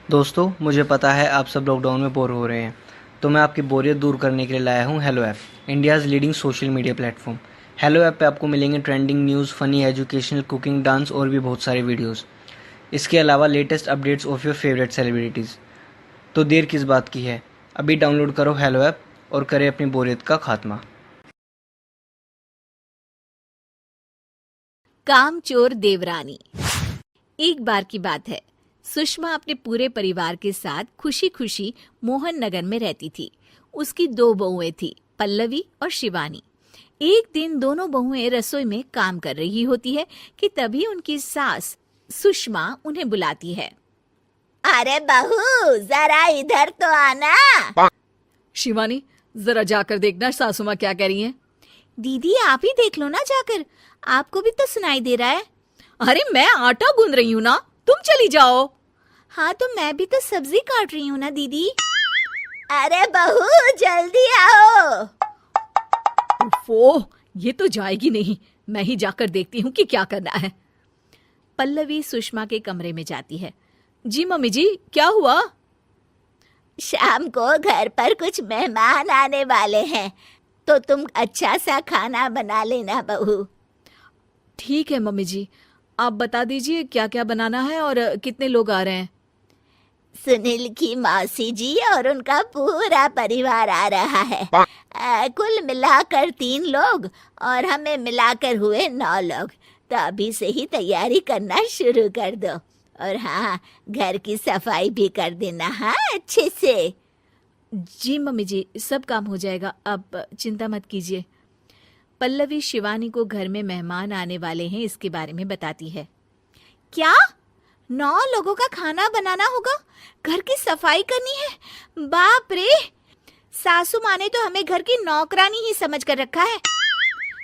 दोस्तों, मुझे पता है आप सब लॉकडाउन में बोर हो रहे हैं, तो मैं आपकी बोरियत दूर करने के लिए लाया हूँ hello app, India's leading social media platform. Hello app पे आपको मिलेंगे trending news, funny, educational, cooking, dance और भी बहुत सारे वीडियोस। इसके अलावा latest updates of your favourite celebrities. तो देर किस बात की है, अभी डाउनलोड करो हेलो ऐप और करें अपनी बोरियत का खात्मा। कामचोर देवरानी। एक बार की बात है, सुषमा अपने पूरे परिवार के साथ खुशी खुशी मोहन नगर में रहती थी। उसकी दो बहुएं थी, पल्लवी और शिवानी। एक दिन दोनों बहुएं रसोई में काम कर रही होती है कि तभी उनकी सास सुषमा उन्हें बुलाती है। अरे बहू, जरा इधर तो आना। शिवानी, जरा जाकर देखना सासू माँ क्या कह रही हैं। दीदी, आप ही देख लो ना जाकर, आपको भी तो सुनाई दे रहा है। अरे मैं आटा गूंद रही हूँ ना, तुम चली जाओ। हाँ, तो मैं भी तो सब्जी काट रही हूँ ना दीदी। अरे बहू, जल्दी आओ। ओफो, ये तो जाएगी नहीं। मैं ही जाकर देखती हूँ कि क्या करना है। पल्लवी सुषमा के कमरे में जाती है। जी मम्मी जी, क्या हुआ? शाम को घर पर कुछ मेहमान आने वाले हैं, तो तुम अच्छा सा खाना बना लेना बहू। ठीक है मम्मी जी, आप बता दीजिए क्या क्या बनाना है और कितने लोग आ रहे हैं। सुनील की मौसी जी और उनका पूरा परिवार आ रहा है। कुल मिलाकर 3 लोग और हमें मिलाकर हुए 9 लोग। तो अभी से ही तैयारी करना शुरू कर दो। और हाँ, घर की सफाई भी कर देना, हाँ, अच्छे से। जी मम्मी जी, सब काम हो जाएगा, आप चिंता मत कीजिए। पल्लवी शिवानी को घर में मेहमान आने वाले हैं इसके बारे में बताती है। क्या? 9 लोगों का खाना बनाना होगा, घर की सफाई करनी है? बाप रे! सासू माँ ने तो हमें घर की नौकरानी ही समझ कर रखा है।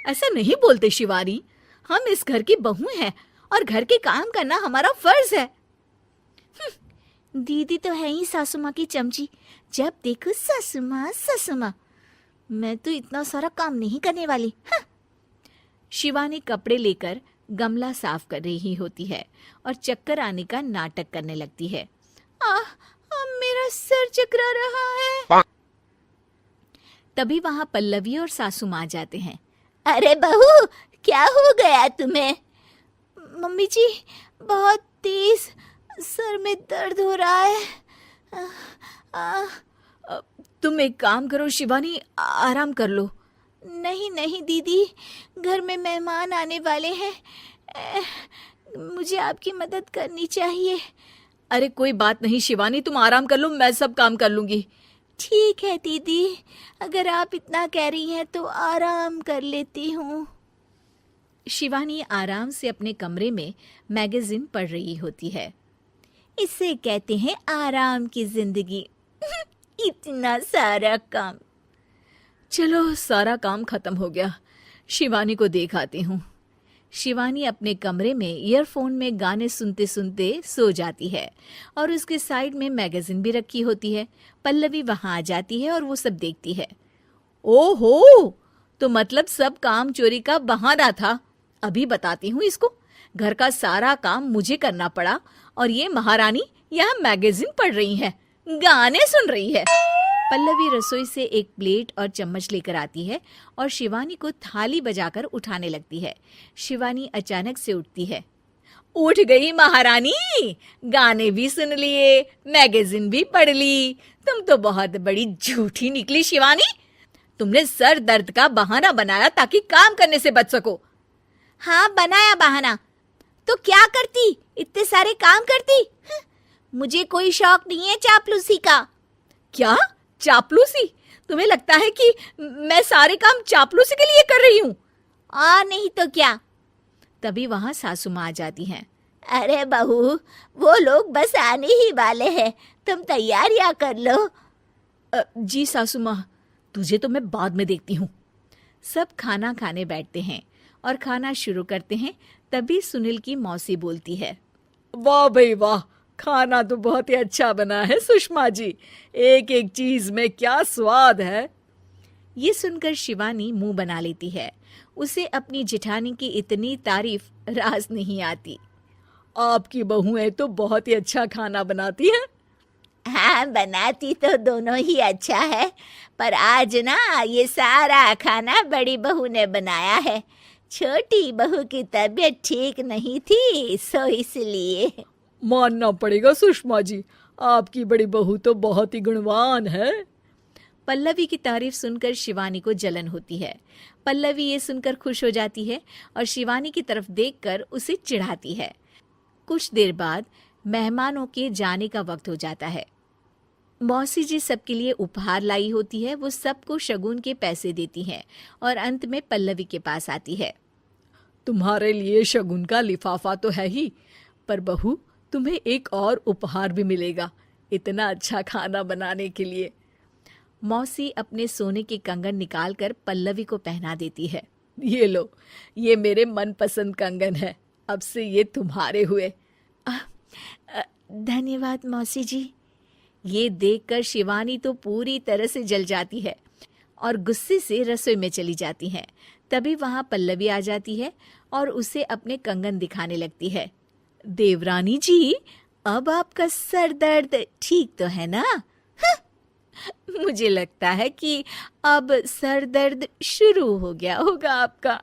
ऐसा नहीं बोलते शिवानी, हम इस घर की बहू हैं और घर के काम करना हमारा फर्ज है। दीदी तो है ही सासू माँ की चमची, जब देखो सासू माँ सासू माँ। मैं तो इतना सारा काम नहीं करने वाली। शिवानी कपड़े लेकर गमला साफ कर रही होती है और चक्कर आने का नाटक करने लगती है। मेरा सर चकरा रहा है। तभी वहां पल्लवी और सासू माँ जाते हैं। अरे बहू, क्या हो गया तुम्हें? मम्मी जी, बहुत तेज सर में दर्द हो रहा है। तुम एक काम करो शिवानी, आराम कर लो। नहीं नहीं दीदी, घर में मेहमान आने वाले हैं, मुझे आपकी मदद करनी चाहिए। अरे कोई बात नहीं शिवानी, तुम आराम कर लो, मैं सब काम कर लूंगी। ठीक है दीदी, अगर आप इतना कह रही हैं तो आराम कर लेती हूँ। शिवानी आराम से अपने कमरे में मैगजीन पढ़ रही होती है। इसे कहते हैं आराम की जिंदगी। इतना सारा काम। चलो, सारा काम खत्म हो गया, शिवानी को देख आती हूँ। शिवानी अपने कमरे में ईयरफोन में गाने सुनते सुनते सो जाती है और उसके साइड में मैगजीन भी रखी होती है। पल्लवी वहां आ जाती है और वो सब देखती है। ओहो, तो मतलब सब काम चोरी का बहाना था। अभी बताती हूँ इसको। घर का सारा काम मुझे करना पड़ा और ये महारानी यहाँ मैगजीन पढ़ रही है, गाने सुन रही है। पल्लवी रसोई से एक प्लेट और चम्मच लेकर आती है और शिवानी को थाली बजाकर उठाने लगती है। शिवानी अचानक से उठती है। उठ गई महारानी, गाने भी सुन लिए, मैगजीन भी पढ़ ली। तुम तो बहुत बड़ी झूठी निकली शिवानी। तुमने सर दर्द का बहाना बनाया ताकि काम करने से बच सको। हाँ, बनाया बहाना, तो क्या करती? इतने सारे काम करती। मुझे कोई शौक नहीं है चापलूसी का। क्या चापलूसी? तुम्हें लगता है कि मैं सारे काम चापलूसी के लिए कर रही हूँ? और नहीं तो क्या। तभी वहां सासू माँ आ जाती हैं। अरे बहू, वो लोग बस आने ही वाले हैं, तुम तैयारियां कर लो। जी सासू माँ, तुझे तो मैं बाद में देखती हूँ। सब खाना खाने बैठते हैं और खाना शुरू करते हैं। तभी सुनील की मौसी बोलती है। वाह भाई वाह, खाना तो बहुत ही अच्छा बना है सुषमा जी, एक एक चीज में क्या स्वाद है। ये सुनकर शिवानी मुंह बना लेती है। उसे अपनी जेठानी की इतनी तारीफ रास नहीं आती। आपकी बहुएं तो बहुत ही अच्छा खाना बनाती हैं। हाँ, बनाती तो दोनों ही अच्छा है, पर आज ना ये सारा खाना बड़ी बहू ने बनाया है। छोटी बहू की तबीयत ठीक नहीं थी, सो इसलिए। मानना पड़ेगा सुषमा जी, आपकी बड़ी बहू तो बहुत ही गुणवान है। पल्लवी की तारीफ सुनकर शिवानी को जलन होती है। पल्लवी ये सुनकर खुश हो जाती है और शिवानी की तरफ देखकर उसे चिढ़ाती है। कुछ देर बाद मेहमानों के जाने का वक्त हो जाता है। मौसी जी सबके लिए उपहार लाई होती है। वो सबको शगुन के पैसे देती हैं और अंत में पल्लवी के पास आती है। तुम्हारे लिए शगुन का लिफाफा तो है ही, पर बहू तुम्हें एक और उपहार भी मिलेगा इतना अच्छा खाना बनाने के लिए। मौसी अपने सोने के कंगन निकालकर पल्लवी को पहना देती है। ये लो, ये मेरे मनपसंद कंगन है, अब से ये तुम्हारे हुए। धन्यवाद मौसी जी। ये देखकर शिवानी तो पूरी तरह से जल जाती है और गुस्से से रसोई में चली जाती है। तभी वहां पल्लवी आ जाती है और उसे अपने कंगन दिखाने लगती है। देवरानी जी, अब आपका सर दर्द ठीक तो है ना? मुझे लगता है कि अब सर दर्द शुरू हो गया होगा आपका।